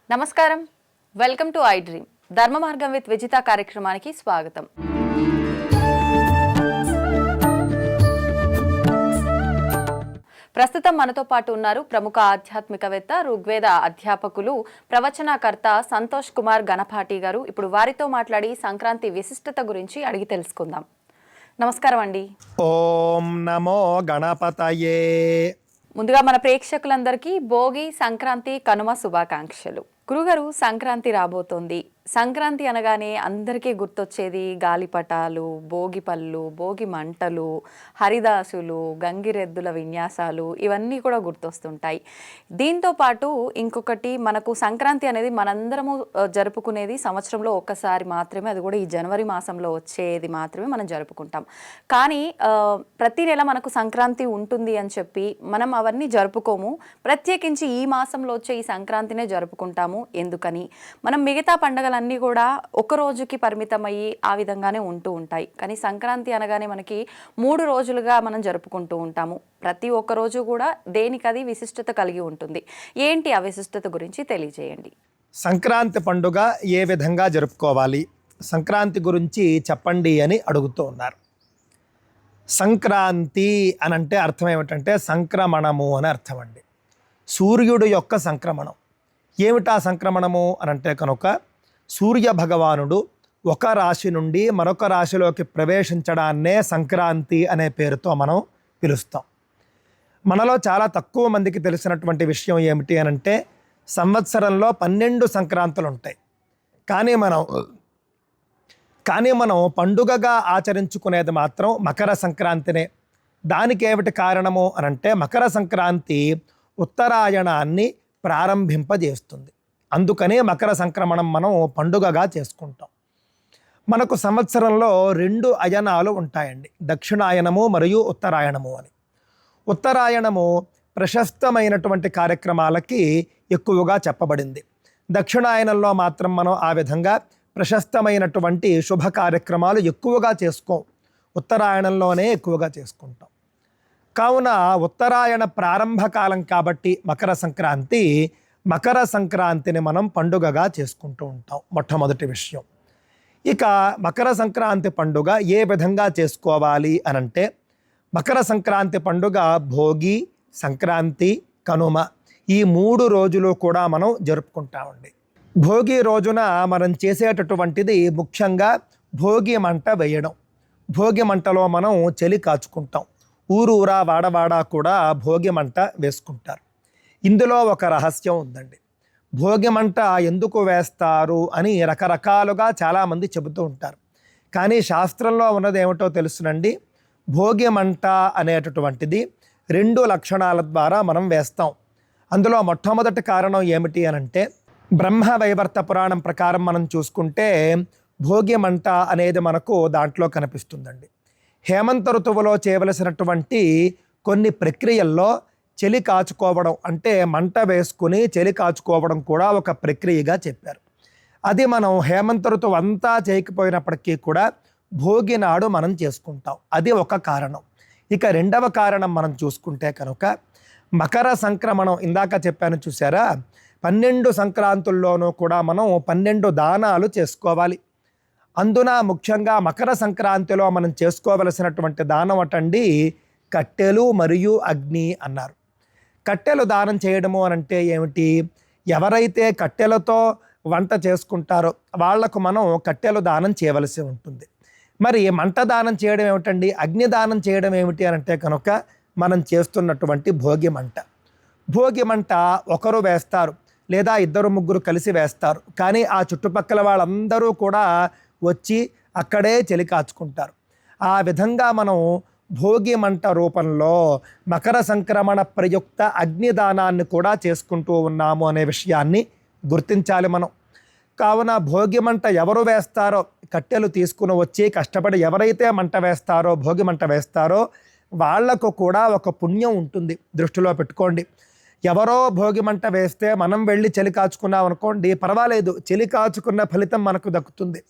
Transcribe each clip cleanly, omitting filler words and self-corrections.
నమస్కారం. Welcome to I dream ధర్మ మార్గం విత్ విజిత కార్యక్రమానికి స్వాగతం. ప్రస్తుతం మనతో పాటు ఉన్నారు ప్రముఖ ఆధ్యాత్మికవేత్త, ఋగ్వేద అధ్యాపకులు, ప్రవచనకర్త సంతోష్ కుమార్ గణపాటి గారు. ఇప్పుడు వారితో మాట్లాడి సంక్రాంతి విశిష్టత గురించి అడిగి తెలుసుకుందాం. నమస్కారం అండి. ఓం నమో గణపతయే. ముందుగా మన ప్రేక్షకులందరికీ భోగి, సంక్రాంతి, కనుమ శుభాకాంక్షలు. గురుగారు, సంక్రాంతి రాబోతోంది. సంక్రాంతి అనగానే అందరికీ గుర్తొచ్చేది గాలిపటాలు, భోగి పళ్ళు, భోగి మంటలు, హరిదాసులు, గంగిరెద్దుల విన్యాసాలు, ఇవన్నీ కూడా గుర్తొస్తుంటాయి. దీంతో పాటు ఇంకొకటి, మనకు సంక్రాంతి అనేది మనందరము జరుపుకునేది సంవత్సరంలో ఒక్కసారి మాత్రమే, అది కూడా ఈ జనవరి మాసంలో వచ్చేది మాత్రమే మనం జరుపుకుంటాం. కానీ ప్రతి నెల మనకు సంక్రాంతి ఉంటుంది అని చెప్పి మనం అవన్నీ జరుపుకోము. ప్రత్యేకించి ఈ మాసంలో వచ్చే ఈ సంక్రాంతినే జరుపుకుంటాము. ఎందుకని? మనం మిగతా పండుగలన్నీ కూడా ఒక రోజుకి పరిమితమయ్యి ఆ విధంగానే ఉంటూ ఉంటాయి. కానీ సంక్రాంతి అనగానే మనకి 3 రోజులుగా మనం జరుపుకుంటూ ఉంటాము. ప్రతి ఒక్క రోజు కూడా దేనికది విశిష్టత కలిగి ఉంటుంది. ఏంటి ఆ విశిష్టత గురించి తెలియజేయండి. సంక్రాంతి పండుగ ఏ విధంగా జరుపుకోవాలి, సంక్రాంతి గురించి చెప్పండి అని అడుగుతూ ఉన్నారు. సంక్రాంతి అని అంటే అర్థం ఏమిటంటే సంక్రమణము అని అర్థం అండి. సూర్యుడు యొక్క సంక్రమణం. ఏమిటా సంక్రమణము అని అంటే కనుక సూర్య భగవానుడు ఒక రాశి నుండి మరొక రాశిలోకి ప్రవేశించడాన్నే సంక్రాంతి అనే పేరుతో మనం పిలుస్తాం. మనలో చాలా తక్కువ మందికి తెలిసినటువంటి విషయం ఏమిటి అని అంటే సంవత్సరంలో 12 సంక్రాంతులు ఉంటాయి. కానీ మనం పండుగగా ఆచరించుకునేది మాత్రం మకర సంక్రాంతినే. దానికి ఏమిటి కారణము అని అంటే మకర సంక్రాంతి ఉత్తరాయణాన్ని ప్రారంభింపజేస్తుంది. అందుకనే మకర సంక్రమణం మనం పండుగగా చేసుకుంటాం. మనకు సంవత్సరంలో 2 అయనాలు ఉంటాయండి, దక్షిణాయనము మరియు ఉత్తరాయణము అని. ఉత్తరాయణము ప్రశస్తమైనటువంటి కార్యక్రమాలకి ఎక్కువగా చెప్పబడింది. దక్షిణాయనంలో మాత్రం మనం ఆ విధంగా ప్రశస్తమైనటువంటి శుభ కార్యక్రమాలు ఎక్కువగా చేసుకోం, ఉత్తరాయణంలోనే ఎక్కువగా చేసుకుంటాం. కావున ఉత్తరాయణ ప్రారంభకాలం కాబట్టి మకర సంక్రాంతిని మనం పండుగగా చేసుకుంటూ ఉంటాం. మొట్టమొదటి విషయం. ఇక మకర సంక్రాంతి పండుగ ఏ విధంగా చేసుకోవాలి అనంటే మకర సంక్రాంతి పండుగ భోగి, సంక్రాంతి, కనుమ ఈ 3 రోజులు కూడా మనం జరుపుకుంటామండి. భోగి రోజున మనం చేసేటటువంటిది ముఖ్యంగా భోగి మంట వేయడం. భోగి మంటలో మనం చలి కాచుకుంటాం. ఊరూరా వాడవాడా కూడా భోగి మంట వేసుకుంటారు. ఇందులో ఒక రహస్యం ఉందండి. భోగి మంట ఎందుకు వేస్తారు అని రకరకాలుగా చాలామంది చెబుతూ ఉంటారు. కానీ శాస్త్రంలో ఉన్నది ఏమిటో తెలుసునండి. భోగి మంట అనేటటువంటిది 2 లక్షణాల ద్వారా మనం వేస్తాం. అందులో మొట్టమొదటి కారణం ఏమిటి అనంటే బ్రహ్మవైవర్త పురాణం ప్రకారం మనం చూసుకుంటే భోగి మంట అనేది మనకు దాంట్లో కనిపిస్తుందండి. హేమంత ఋతువులో చేయవలసినటువంటి కొన్ని ప్రక్రియల్లో చలి కాచుకోవడం అంటే మంట వేసుకుని చలి కాచుకోవడం కూడా ఒక ప్రక్రియగా చెప్పారు. అది మనం హేమంత ఋతువు అంతా చేయకపోయినప్పటికీ కూడా భోగి నాడు మనం చేసుకుంటాం. అది ఒక కారణం. ఇక రెండవ కారణం మనం చూసుకుంటే కనుక మకర సంక్రమణం. ఇందాక చెప్పాను చూసారా, 12 సంక్రాంతుల్లోనూ కూడా మనం 12 దానాలు చేసుకోవాలి. అందున ముఖ్యంగా మకర సంక్రాంతిలో మనం చేసుకోవలసినటువంటి దానం అటండి కట్టెలు మరియు అగ్ని అన్నారు. కట్టెలు దానం చేయడము అనంటే ఏమిటి? ఎవరైతే కట్టెలతో వంట చేసుకుంటారో వాళ్లకు మనం కట్టెలు దానం చేయవలసి ఉంటుంది. మరి మంట దానం చేయడం ఏమిటండి? అగ్ని దానం చేయడం ఏమిటి అనంటే కనుక మనం చేస్తున్నటువంటి భోగి మంట. భోగి మంట ఒకరు వేస్తారు లేదా 2-3 కలిసి వేస్తారు. కానీ ఆ చుట్టుపక్కల వాళ్ళందరూ కూడా వచ్చి అక్కడే చలి కాచుకుంటారు. ఆ విధంగా మనం భోగి మంట రూపంలో మకర సంక్రమణ ప్రయుక్త అగ్నిదానాన్ని కూడా చేసుకుంటూ ఉన్నాము అనే విషయాన్ని గుర్తించాలి మనం. కావున భోగి మంట ఎవరు వేస్తారో, కట్టెలు తీసుకుని వచ్చి కష్టపడి ఎవరైతే మంట వేస్తారో, భోగి మంట వేస్తారో వాళ్లకు కూడా ఒక పుణ్యం ఉంటుంది. దృష్టిలో పెట్టుకోండి. ఎవరో భోగి మంట వేస్తే మనం వెళ్ళి చలి కాచుకున్నాం అనుకోండి, పర్వాలేదు, చలి కాచుకున్న ఫలితం మనకు దక్కుతుంది.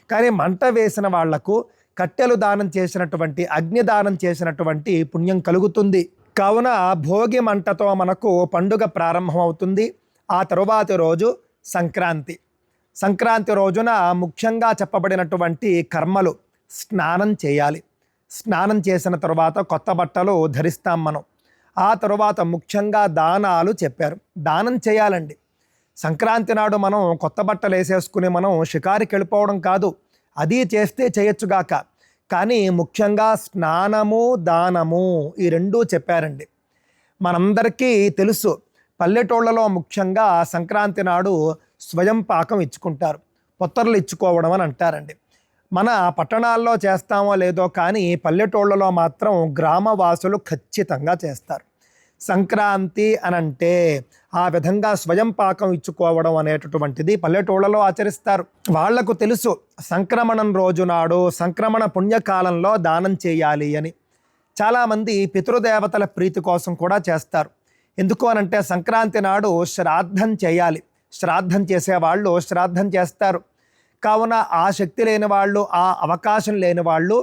కానీ మంట వేసిన వాళ్లకు కట్టెలు దానం చేసినటువంటి, అగ్ని దానం చేసినటువంటి పుణ్యం కలుగుతుంది. కావున భోగి మంటతో మనకు పండుగ ప్రారంభమవుతుంది. ఆ తరువాతి రోజు సంక్రాంతి. సంక్రాంతి రోజున ముఖ్యంగా చెప్పబడినటువంటి కర్మలు స్నానం చేయాలి. స్నానం చేసిన తర్వాత కొత్త బట్టలు ధరిస్తాం మనం. ఆ తరువాత ముఖ్యంగా దానాలు చెప్పారు. దానం చేయాలండి. సంక్రాంతి నాడు మనం కొత్త బట్టలు వేసేసుకుని మనం షికారికి వెళ్ళిపోవడం కాదు, అది చేస్తే చేయొచ్చుగాక, కానీ ముఖ్యంగా స్నానము దానము ఈ రెండూ చెప్పారండి. మనందరికీ తెలుసు, పల్లెటూళ్ళలో ముఖ్యంగా సంక్రాంతి నాడు స్వయం పాకం ఇచ్చుకుంటారు, పొత్తర్లు ఇచ్చుకోవడం అని అంటారండి. మన పట్టణాల్లో చేస్తామో లేదో కానీ పల్లెటూళ్ళలో మాత్రం గ్రామవాసులు ఖచ్చితంగా చేస్తారు. సంక్రాంతి అనంటే ఆ విధంగా స్వయం పాకం ఇచ్చుకోవడం అనేటటువంటిది పల్లెటూళ్ళలో ఆచరిస్తారు. వాళ్లకు తెలుసు సంక్రమణం రోజు నాడు సంక్రమణ పుణ్యకాలంలో దానం చేయాలి అని. చాలామంది పితృదేవతల ప్రీతి కోసం కూడా చేస్తారు. ఎందుకు అనంటే సంక్రాంతి నాడు శ్రాద్ధం చేయాలి. శ్రాద్ధం చేసేవాళ్ళు శ్రాద్ధం చేస్తారు. కావున ఆ శక్తి లేని వాళ్ళు, ఆ అవకాశం లేని వాళ్ళు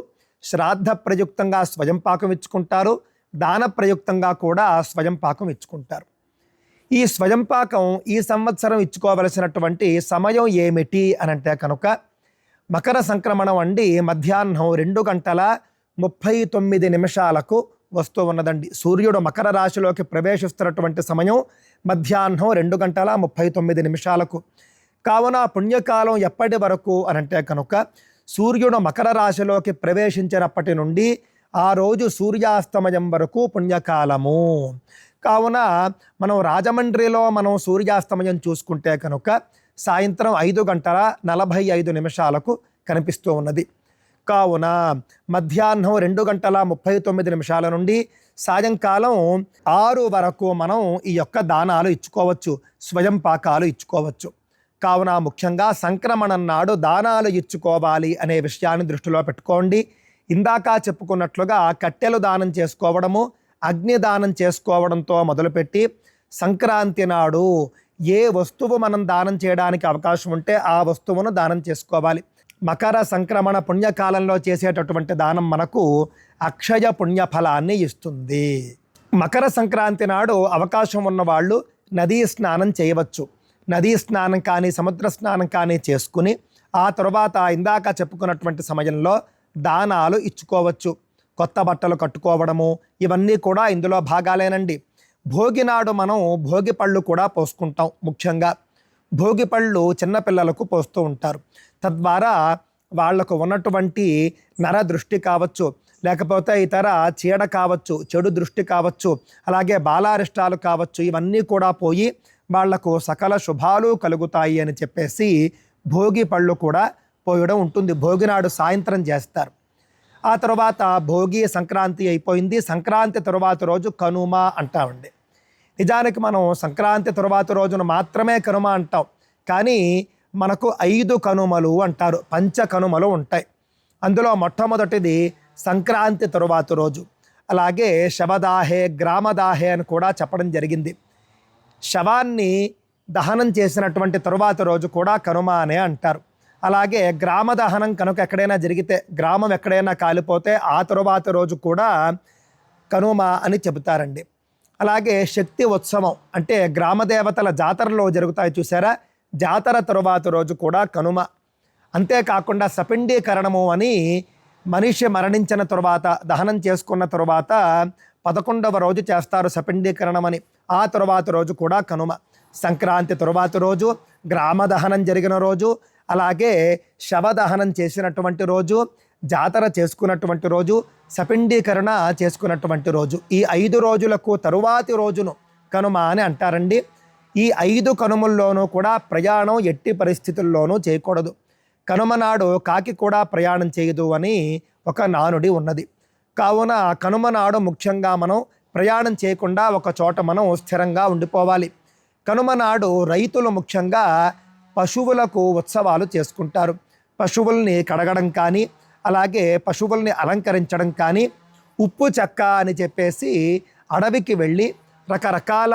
శ్రాద్ధ ప్రయుక్తంగా స్వయం పాకం ఇచ్చుకుంటారు, దాన ప్రయుక్తంగా కూడా స్వయం పాకం ఇచ్చుకుంటారు. ఈ స్వయం పాకం ఈ సంవత్సరం ఇచ్చుకోవలసినటువంటి సమయం ఏమిటి అనంటే కనుక మకర సంక్రమణం అండి మధ్యాహ్నం 2:39 వస్తూ ఉన్నదండి. సూర్యుడు మకర రాశిలోకి ప్రవేశిస్తున్నటువంటి సమయం మధ్యాహ్నం 2:39. కావున పుణ్యకాలం ఎప్పటి వరకు అనంటే కనుక సూర్యుడు మకర రాశిలోకి ప్రవేశించినప్పటి నుండి ఆ రోజు సూర్యాస్తమయం వరకు పుణ్యకాలము. కావున మనం రాజమండ్రిలో మనం సూర్యాస్తమయం చూసుకుంటే కనుక సాయంత్రం 5:45 కనిపిస్తూ ఉన్నది. కావున మధ్యాహ్నం 2:39 నుండి సాయంకాలం 6 వరకు మనం ఈ యొక్క దానాలు ఇచ్చుకోవచ్చు, స్వయం పాకాలు ఇచ్చుకోవచ్చు. కావున ముఖ్యంగా సంక్రమణం నాడు దానాలు ఇచ్చుకోవాలి అనే విషయాన్ని దృష్టిలో పెట్టుకోండి. ఇందాక చెప్పుకున్నట్లుగా కట్టెలు దానం చేసుకోవడము, అగ్ని దానం చేసుకోవడంతో మొదలుపెట్టి సంక్రాంతి నాడు ఏ వస్తువు మనం దానం చేయడానికి అవకాశం ఉంటే ఆ వస్తువును దానం చేసుకోవాలి. మకర సంక్రమణ పుణ్యకాలంలో చేసేటటువంటి దానం మనకు అక్షయ పుణ్యఫలాన్ని ఇస్తుంది. మకర సంక్రాంతి నాడు అవకాశం ఉన్నవాళ్ళు నదీ స్నానం చేయవచ్చు. నదీ స్నానం కానీ సముద్ర స్నానం కానీ చేసుకుని ఆ తర్వాత ఇందాక చెప్పుకున్నటువంటి సమయంలో దానాలు ఇచ్చుకోవచ్చు. కొత్త బట్టలు కట్టుకోవడము ఇవన్నీ కూడా ఇందులో భాగాలేనండి. భోగి నాడు మనం భోగి పళ్ళు కూడా పోసుకుంటాం. ముఖ్యంగా భోగి పళ్ళు చిన్నపిల్లలకు పోస్తూ ఉంటారు. తద్వారా వాళ్లకు ఉన్నటువంటి నర దృష్టి కావచ్చు, లేకపోతే ఇతర చీడ కావచ్చు, చెడు దృష్టి కావచ్చు, అలాగే బాలారిష్టాలు కావచ్చు, ఇవన్నీ కూడా పోయి వాళ్లకు సకల శుభాలు కలుగుతాయి అని చెప్పేసి భోగి పళ్ళు కూడా పోయడం ఉంటుంది. భోగినాడు సాయంత్రం చేస్తారు. ఆ తర్వాత భోగి సంక్రాంతి అయిపోయింది. సంక్రాంతి తరువాత రోజు కనుమ అంటామండి. నిజానికి మనం సంక్రాంతి తరువాత రోజున మాత్రమే కనుమ అంటాం, కానీ మనకు 5 కనుమలు అంటారు, పంచ కనుమలు ఉంటాయి. అందులో మొట్టమొదటిది సంక్రాంతి తరువాత రోజు. అలాగే శవదాహే, గ్రామదాహే అని కూడా చెప్పడం జరిగింది. శవాన్ని దహనం చేసినటువంటి తరువాత రోజు కూడా కనుమ అనే అంటారు. అలాగే గ్రామ దహనం కనుక ఎక్కడైనా జరిగితే, గ్రామం ఎక్కడైనా కాలిపోతే ఆ తరువాత రోజు కూడా కనుమ అని చెబుతారండి. అలాగే శక్తి ఉత్సవం అంటే గ్రామదేవతల జాతరలో జరుగుతాయి చూసారా, జాతర తరువాత రోజు కూడా కనుమ. అంతేకాకుండా సపిండీకరణము అని మనిషి మరణించిన తరువాత దహనం చేసుకున్న తరువాత 11వ రోజు చేస్తారు సపిండీకరణం అని. ఆ తరువాత రోజు కూడా కనుమ. సంక్రాంతి తరువాత రోజు, గ్రామ దహనం జరిగిన రోజు, అలాగే శవదహనం చేసినటువంటి రోజు, జాతర చేసుకున్నటువంటి రోజు, సపిండీకరణ చేసుకున్నటువంటి రోజు, ఈ 5 రోజులకు తరువాతి రోజును కనుమ అని అంటారండి. ఈ 5 కనుమల్లోనూ కూడా ప్రయాణం ఎట్టి పరిస్థితుల్లోనూ చేయకూడదు. కనుమ నాడు కాకి కూడా ప్రయాణం చేయదు అని ఒక నానుడి ఉన్నది. కావున కనుమ నాడు ముఖ్యంగా మనం ప్రయాణం చేయకుండా ఒక చోట మనం స్థిరంగా ఉండిపోవాలి. కనుమ నాడు రైతులు ముఖ్యంగా పశువులకు ఉత్సవాలు చేసుకుంటారు. పశువుల్ని కడగడం కానీ, అలాగే పశువుల్ని అలంకరించడం కానీ, ఉప్పు చెక్క అని చెప్పేసి అడవికి వెళ్ళి రకరకాల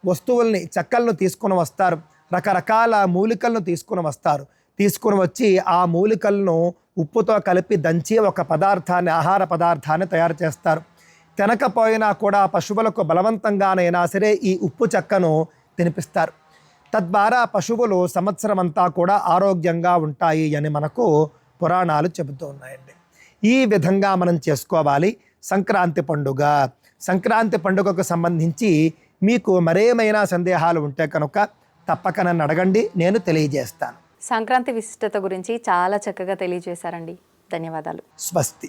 వస్తువుల్ని, చెక్కలను తీసుకుని వస్తారు. రకరకాల మూలికలను తీసుకుని వస్తారు. తీసుకుని వచ్చి ఆ మూలికలను ఉప్పుతో కలిపి దంచి ఒక పదార్థాన్ని, ఆహార పదార్థాన్ని తయారు చేస్తారు. తినకపోయినా కూడా పశువులకు బలవంతంగానైనా సరే ఈ ఉప్పు చెక్కను తినిపిస్తారు. తద్వారా పశువులు సంవత్సరం అంతా కూడా ఆరోగ్యంగా ఉంటాయి అని మనకు పురాణాలు చెబుతూ ఉన్నాయండి. ఈ విధంగా మనం చేసుకోవాలి సంక్రాంతి పండుగ. సంక్రాంతి పండుగకు సంబంధించి మీకు మరేమైనా సందేహాలు ఉంటే కనుక తప్పక నన్ను అడగండి, నేను తెలియజేస్తాను. సంక్రాంతి విశిష్టత గురించి చాలా చక్కగా తెలియజేశారండి. ధన్యవాదాలు. స్వస్తి.